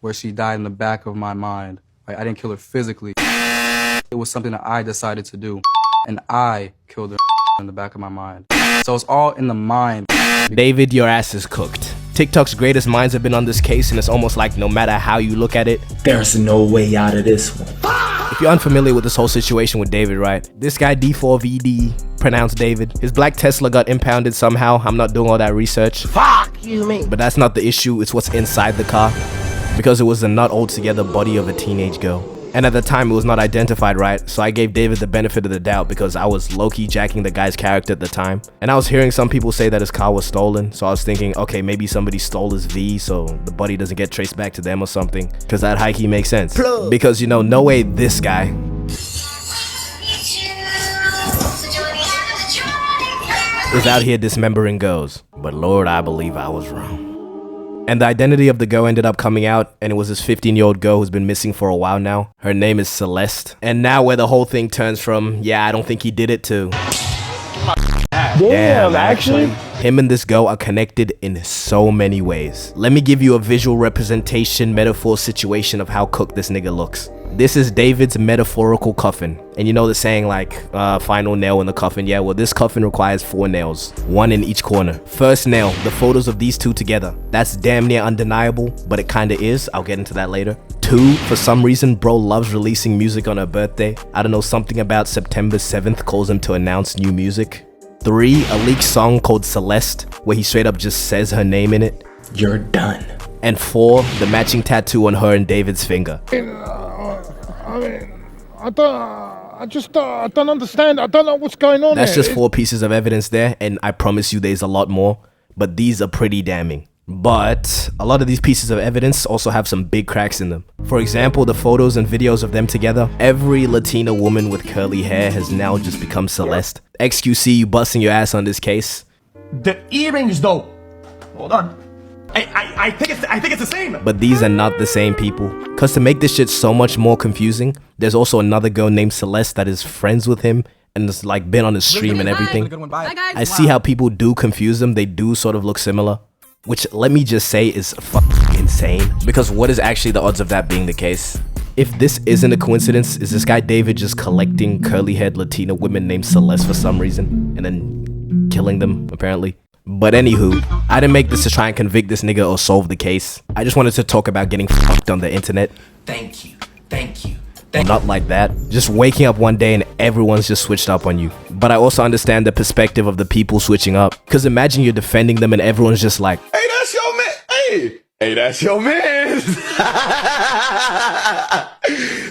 where she died in the back of my mind. Like, I didn't kill her physically. It was something that I decided to do, and I killed her in the back of my mind. So it's all in the mind. David, your ass is cooked. TikTok's greatest minds have been on this case, and it's almost like no matter how you look at it, there's no way out of this one. If you're unfamiliar with this whole situation with David, right? This guy D4VD, pronounced David. His black Tesla got impounded somehow. I'm not doing all that research. Fuck you mean? But that's not the issue, it's what's inside the car. Because it was the not altogether body of a teenage girl. And at the time it was not identified right, so I gave David the benefit of the doubt because I was low-key jacking the guy's character at the time. And I was hearing some people say that his car was stolen, so I was thinking, okay, maybe somebody stole his V so the body doesn't get traced back to them or something. Cause that high-key makes sense. Plug. Because you know, no way this guy is out here dismembering girls. But Lord, I believe I was wrong. And the identity of the girl ended up coming out, and it was this 15-year-old girl who's been missing for a while now. Her name is Celeste. And now where the whole thing turns from, yeah, I don't think he did it, to damn, actually, him and this girl are connected in so many ways. Let me give you a visual representation, metaphor situation of how cooked this nigga looks. This is David's metaphorical coffin. And you know the saying like, final nail in the coffin? Yeah, well this coffin requires 4 nails, 1 in each corner. First nail, the photos of these two together. That's damn near undeniable, but it kinda is. I'll get into that later. 2, for some reason, bro loves releasing music on her birthday. I don't know, something about September 7th calls him to announce new music. 3, a leaked song called Celeste, where he straight up just says her name in it. You're done. And 4, the matching tattoo on her and David's finger. I don't understand. I don't know what's going on. That's just 4 pieces of evidence there, and I promise you there's a lot more, but these are pretty damning. But a lot of these pieces of evidence also have some big cracks in them. For example, the photos and videos of them together. Every Latina woman with curly hair has now just become Celeste. XQC, you busting your ass on this case. The earrings though. Hold on. I think it's the same. But these are not the same people. Cause to make this shit so much more confusing, there's also another girl named Celeste that is friends with him and has like been on his stream and everything. I see how people do confuse them. They do sort of look similar, which let me just say is fucking insane. Because what is actually the odds of that being the case? If this isn't a coincidence, is this guy David just collecting curly-haired Latina women named Celeste for some reason and then killing them apparently? But anywho, I didn't make this to try and convict this nigga or solve the case. I just wanted to talk about getting fucked on the internet. Thank you. Not like that. Just waking up one day and everyone's just switched up on you. But I also understand the perspective of the people switching up. Cause imagine you're defending them and everyone's just like, hey, that's your man. Hey, that's your man.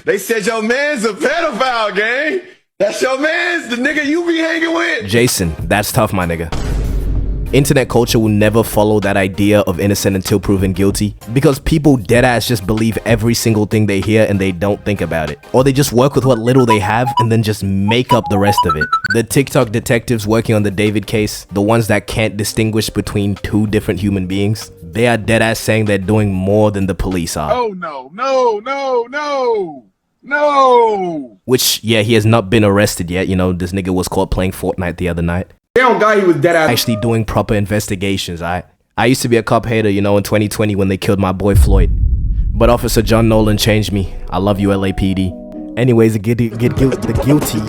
They said your man's a pedophile, gang. That's your man's the nigga you be hanging with. Jason, that's tough, my nigga. Internet culture will never follow that idea of innocent until proven guilty because people deadass just believe every single thing they hear and they don't think about it. Or they just work with what little they have and then just make up the rest of it. The TikTok detectives working on the David case, the ones that can't distinguish between 2 different human beings, they are deadass saying they're doing more than the police are. Oh no. Which, yeah, he has not been arrested yet. You know, this nigga was caught playing Fortnite the other night. They don't got you with dead ass. Actually doing proper investigations, I used to be a cop hater, you know, in 2020 when they killed my boy Floyd. But Officer John Nolan changed me. I love you, LAPD. Anyways, the guilty.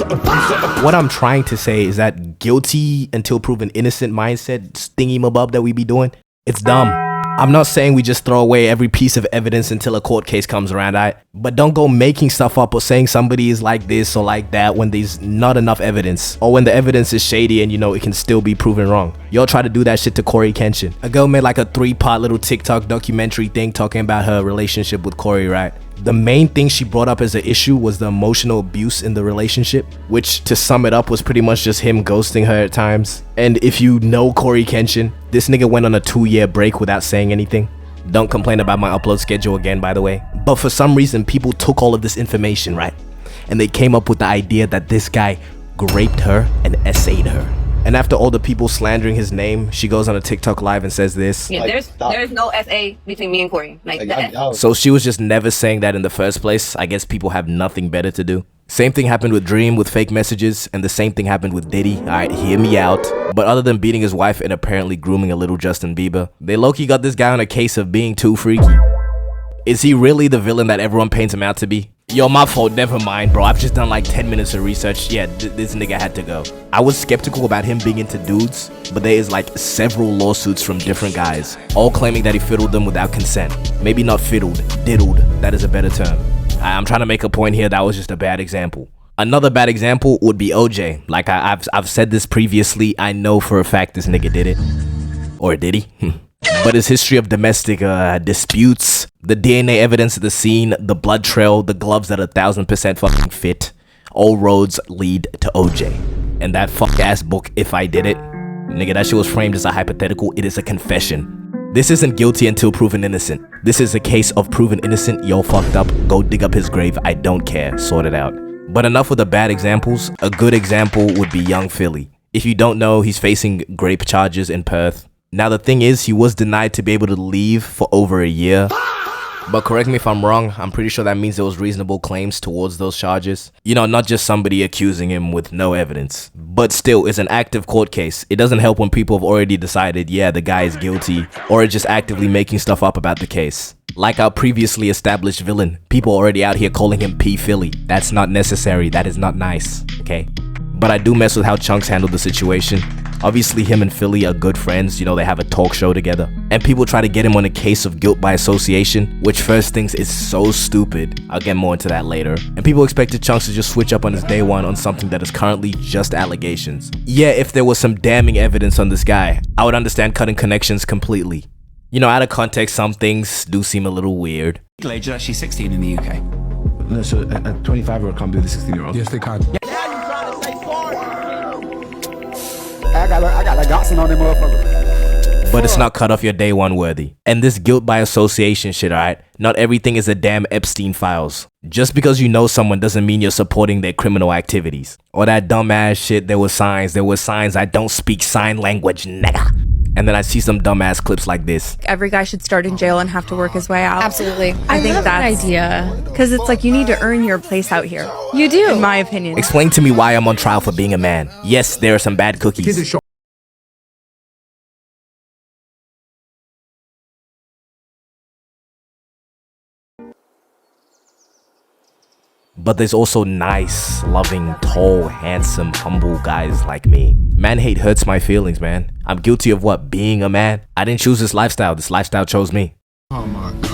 What I'm trying to say is that guilty until proven innocent mindset thingy-mabob that we be doing, it's dumb. I'm not saying we just throw away every piece of evidence until a court case comes around, but don't go making stuff up or saying somebody is like this or like that when there's not enough evidence, or when the evidence is shady and you know it can still be proven wrong. Y'all try to do that shit to Corey Kenshin. A girl made like a 3-part little TikTok documentary thing talking about her relationship with Corey, right? The main thing she brought up as an issue was the emotional abuse in the relationship, which to sum it up was pretty much just him ghosting her at times. And if you know Corey Kenshin, this nigga went on a 2-year break without saying anything. Don't complain about my upload schedule again, by the way. But for some reason, people took all of this information, right? And they came up with the idea that this guy raped her and essayed her. And after all the people slandering his name, she goes on a TikTok live and says this. Yeah, there's no SA between me and Corey. So she was just never saying that in the first place. I guess people have nothing better to do. Same thing happened with Dream with fake messages, and the same thing happened with Diddy. Alright, hear me out. But other than beating his wife and apparently grooming a little Justin Bieber, they low-key got this guy on a case of being too freaky. Is he really the villain that everyone paints him out to be? Yo, my fault, never mind, bro. I've just done like 10 minutes of research. Yeah, this nigga had to go. I was skeptical about him being into dudes, but there is like several lawsuits from different guys, all claiming that he fiddled them without consent. Maybe not fiddled, diddled. That is a better term. I'm trying to make a point here. That was just a bad example. Another bad example would be OJ. Like I've said this previously. I know for a fact this nigga did it. Or did he? But his history of domestic disputes, the DNA evidence at the scene, the blood trail, the gloves that 1000% fucking fit, all roads lead to OJ. And that fuck ass book, If I Did It, nigga, that shit was framed as a hypothetical. It is a confession. This isn't guilty until proven innocent. This is a case of proven innocent. Yo, fucked up. Go dig up his grave. I don't care. Sort it out. But enough with the bad examples. A good example would be young Philly. If you don't know, he's facing grape charges in Perth. Now the thing is, he was denied to be able to leave for over a year. But correct me if I'm wrong, I'm pretty sure that means there was reasonable claims towards those charges. You know, not just somebody accusing him with no evidence. But still, it's an active court case. It doesn't help when people have already decided, yeah, the guy is guilty, or are just actively making stuff up about the case. Like our previously established villain, people already out here calling him P. Philly. That's not necessary, that is not nice, okay? But I do mess with how Chunks handled the situation. Obviously, him and Philly are good friends, you know, they have a talk show together. And people try to get him on a case of guilt by association, which first things is so stupid. I'll get more into that later. And people expected Chunks to just switch up on his day one on something that is currently just allegations. Yeah, if there was some damning evidence on this guy, I would understand cutting connections completely. You know, out of context, some things do seem a little weird. Age is actually 16 in the UK. No, so a 25-year-old can't be with a 16-year-old? Yes, they can. I got like Dotson on them motherfuckers. But it's not cut off your day one worthy. And this guilt by association shit, alright? Not everything is a damn Epstein files. Just because you know someone doesn't mean you're supporting their criminal activities. Or that dumbass shit, there were signs, I don't speak sign language, nigga. And then I see some dumbass clips like this. Every guy should start in jail and have to work his way out. Absolutely. I think love that's that idea. because it's like you need to earn your place out here. You do. In my opinion. Explain to me why I'm on trial for being a man. Yes, there are some bad cookies. But there's also nice, loving, tall, handsome, humble guys like me. Man hate hurts my feelings, man. I'm guilty of what? Being a man? I didn't choose this lifestyle chose me. Oh my God.